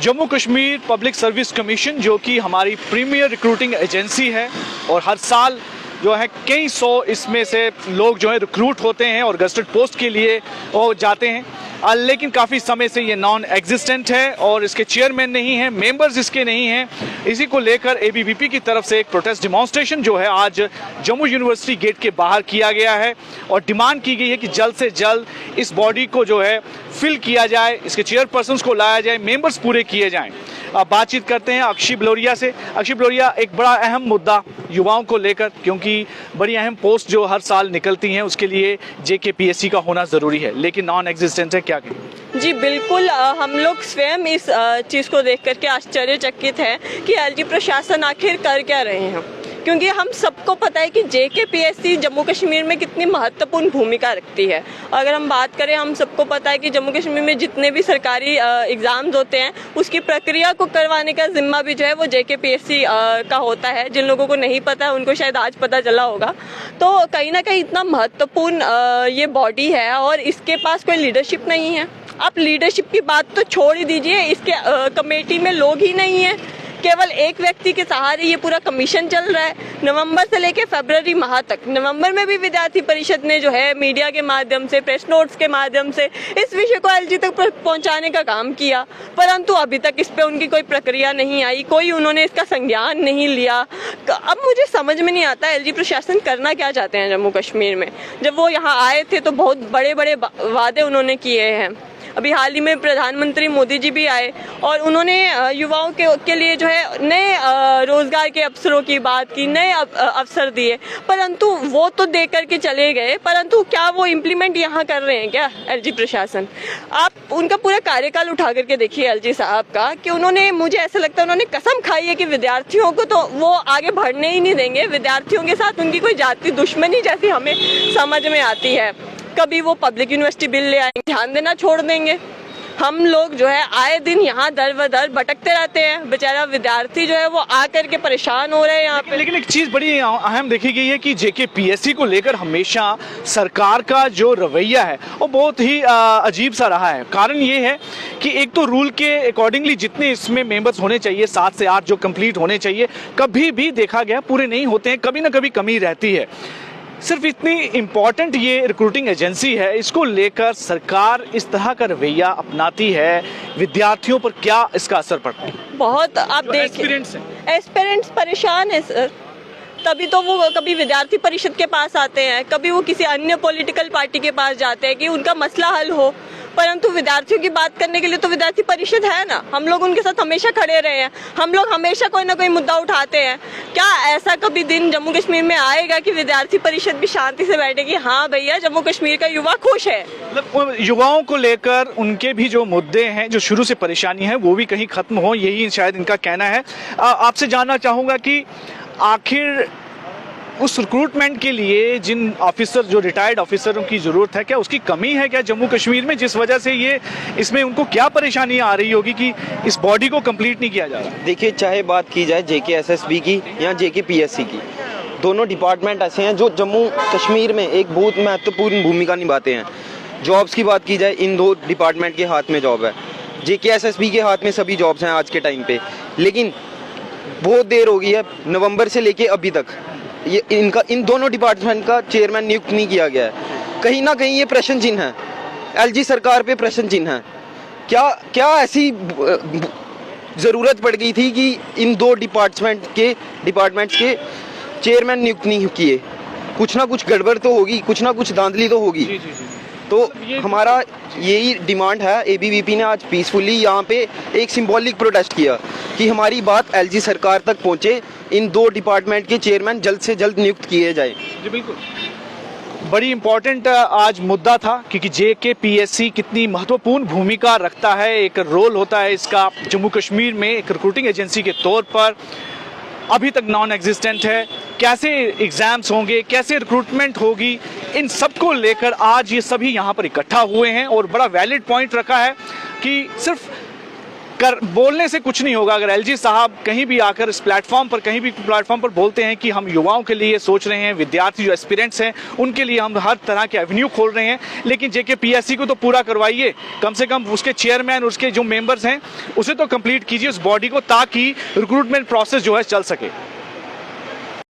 Jammu Kashmir public service commission जो कि हमारी प्रीमियर रिक्रूटिंग एजेंसी है और हर साल जो है कई सौ इसमें से लोग जो है रिक्रूट होते हैं और गस्टेड पोस्ट के लिए वो जाते हैं, लेकिन काफ़ी समय से ये नॉन एग्जिस्टेंट है और इसके चेयरमैन नहीं हैं, मेंबर्स इसके नहीं हैं। इसी को लेकर एबीवीपी की तरफ से एक प्रोटेस्ट डिमॉन्स्ट्रेशन जो है आज जम्मू यूनिवर्सिटी गेट के बाहर किया गया है और डिमांड की गई है कि जल्द से जल्द इस बॉडी को जो है फिल किया जाए, इसके चेयरपर्सन्स को लाया जाए, मेंबर्स पूरे किए जाएं। अब बातचीत करते हैं अक्षय बलोरिया से। अक्षय बलोरिया, एक बड़ा अहम मुद्दा युवाओं को लेकर, क्योंकि बड़ी अहम पोस्ट जो हर साल निकलती हैं उसके लिए जेकेपीएससी का होना ज़रूरी है, लेकिन नॉन एग्जिस्टेंट है, क्या कहें? जी बिल्कुल, हम लोग स्वयं इस चीज़ को देख करके आश्चर्यचकित हैं कि एलजी प्रशासन आखिर कर क्या रहे हैं, क्योंकि हम सबको पता है कि जेकेपीएससी जम्मू कश्मीर में कितनी महत्वपूर्ण भूमिका रखती है। अगर हम बात करें, हम सबको पता है कि जम्मू कश्मीर में जितने भी सरकारी एग्ज़ाम्स होते हैं उसकी प्रक्रिया को करवाने का जिम्मा भी जो है वो जेकेपीएससी का होता है। जिन लोगों को नहीं पता है उनको शायद आज पता चला होगा। तो कहीं ना कहीं इतना महत्वपूर्ण ये बॉडी है और इसके पास कोई लीडरशिप नहीं है। आप लीडरशिप की बात तो छोड़ ही दीजिए, इसके कमेटी में लोग ही नहीं हैं, केवल एक व्यक्ति के सहारे ये पूरा कमीशन चल रहा है। नवंबर से लेकर फरवरी माह तक, नवंबर में भी विद्यार्थी परिषद ने जो है मीडिया के माध्यम से, प्रेस नोट्स के माध्यम से इस विषय को एलजी तक पहुंचाने का काम किया, परंतु अभी तक इस पे उनकी कोई प्रक्रिया नहीं आई, कोई उन्होंने इसका संज्ञान नहीं लिया। अब मुझे समझ में नहीं आता एलजी प्रशासन करना क्या चाहते हैं जम्मू कश्मीर में। जब वो यहाँ आए थे तो बहुत बड़े बड़े वादे उन्होंने किए हैं। अभी हाल ही में प्रधानमंत्री मोदी जी भी आए और उन्होंने युवाओं के लिए जो है नए रोजगार के अवसरों की बात की, नए अवसर दिए, परंतु वो तो दे करके चले गए, परंतु क्या वो इम्प्लीमेंट यहाँ कर रहे हैं क्या एलजी प्रशासन? आप उनका पूरा कार्यकाल उठा करके देखिए एलजी साहब का, कि उन्होंने, मुझे ऐसा लगता है उन्होंने कसम खाई है कि विद्यार्थियों को तो वो आगे बढ़ने ही नहीं देंगे। विद्यार्थियों के साथ उनकी कोई जाति दुश्मनी जैसी हमें समझ में आती है। कभी वो पब्लिक यूनिवर्सिटी बिल ले आएंगे, ध्यान देना छोड़ देंगे। हम लोग जो है आए दिन यहाँ दर बदर भटकते रहते हैं, बेचारा विद्यार्थी जो है वो आकर के परेशान हो रहे हैं यहाँ पे। लेकिन एक चीज़ बड़ी अहम देखी गई है कि जेकेपीएससी को लेकर हमेशा सरकार का जो रवैया है वो बहुत ही अजीब सा रहा है। कारण ये है कि एक तो रूल के अकॉर्डिंगली जितने इसमें मेंबर्स होने चाहिए, 7 से 8 जो कंप्लीट होने चाहिए, कभी भी देखा गया पूरे नहीं होते हैं, कभी ना कभी कमी रहती है। सिर्फ इतनी इम्पॉर्टेंट ये रिक्रूटिंग एजेंसी है, इसको लेकर सरकार इस तरह का रवैया अपनाती है, विद्यार्थियों पर क्या इसका असर पड़ता है? बहुत, आप देखिए एस्पिरेंट्स परेशान है सर। तभी तो वो कभी विद्यार्थी परिषद के पास आते हैं, कभी वो किसी अन्य पॉलिटिकल पार्टी के पास जाते हैं कि उनका मसला हल हो, परंतु विद्यार्थियों की बात करने के लिए तो विद्यार्थी परिषद है ना। हम लोग उनके साथ हमेशा खड़े रहे हैं, हम लोग हमेशा कोई ना कोई मुद्दा उठाते हैं। क्या ऐसा कभी दिन जम्मू कश्मीर में आएगा कि विद्यार्थी परिषद भी शांति से बैठेगी, हाँ भैया जम्मू कश्मीर का युवा खुश है? मतलब युवाओं को लेकर उनके भी जो मुद्दे हैं, जो शुरू से परेशानी है, वो भी कहीं खत्म हो, यही शायद इनका कहना है। आपसे जानना चाहूँगा कि आखिर उस रिक्रूटमेंट के लिए जिन ऑफिसर, जो रिटायर्ड ऑफिसरों की ज़रूरत है, क्या उसकी कमी है क्या जम्मू कश्मीर में, जिस वजह से ये इसमें उनको क्या परेशानी आ रही होगी कि इस बॉडी को कंप्लीट नहीं किया जा रहा? देखिए, चाहे बात की जाए जेकेएसएसबी की या जेकेपीएससी की, दोनों डिपार्टमेंट ऐसे हैं जो जम्मू कश्मीर में एक बहुत महत्वपूर्ण भूमिका निभाते हैं। जॉब्स की बात की जाए, इन दो डिपार्टमेंट के हाथ में जॉब है। जेकेएसएसबी के हाथ में सभी जॉब्स हैं आज के टाइम पे, लेकिन बहुत देर हो गई है, नवंबर से लेके अभी तक ये इन दोनों डिपार्टमेंट का चेयरमैन नियुक्त नहीं किया गया है। कहीं ना कहीं ये प्रश्न चिन्ह है, एलजी सरकार पे प्रश्न चिन्ह है। क्या ऐसी ज़रूरत पड़ गई थी कि इन दो डिपार्टमेंट्स के चेयरमैन नियुक्त नहीं किए? कुछ ना कुछ गड़बड़ तो होगी, कुछ ना कुछ धांधली तो होगी। तो हमारा यही डिमांड है। एबीवीपी ने आज पीसफुली यहाँ पे एक सिंबॉलिक प्रोटेस्ट किया कि हमारी बात एलजी सरकार तक पहुँचे, इन दो डिपार्टमेंट के चेयरमैन जल्द से जल्द नियुक्त किए जाए। जी बिल्कुल, बड़ी इम्पोर्टेंट आज मुद्दा था, क्योंकि जेकेपीएससी कितनी महत्वपूर्ण भूमिका रखता है, एक रोल होता है इसका जम्मू कश्मीर में एक रिक्रूटिंग एजेंसी के तौर पर, अभी तक नॉन एग्जिस्टेंट है। कैसे एग्जाम्स होंगे, कैसे रिक्रूटमेंट होगी, इन सबको लेकर आज ये सभी यहाँ पर इकट्ठा हुए हैं और बड़ा वैलिड पॉइंट रखा है कि सिर्फ कर बोलने से कुछ नहीं होगा। अगर एलजी साहब कहीं भी आकर इस प्लेटफॉर्म पर कहीं भी प्लेटफॉर्म पर बोलते हैं कि हम युवाओं के लिए सोच रहे हैं, विद्यार्थी जो एस्पिरेंट्स हैं उनके लिए हम हर तरह के एवेन्यू खोल रहे हैं, लेकिन जेके पीएससी को तो पूरा करवाइए, कम से कम उसके चेयरमैन, उसके जो मेंबर्स हैं उसे तो कंप्लीट कीजिए उस बॉडी को, ताकि रिक्रूटमेंट प्रोसेस जो है चल सके।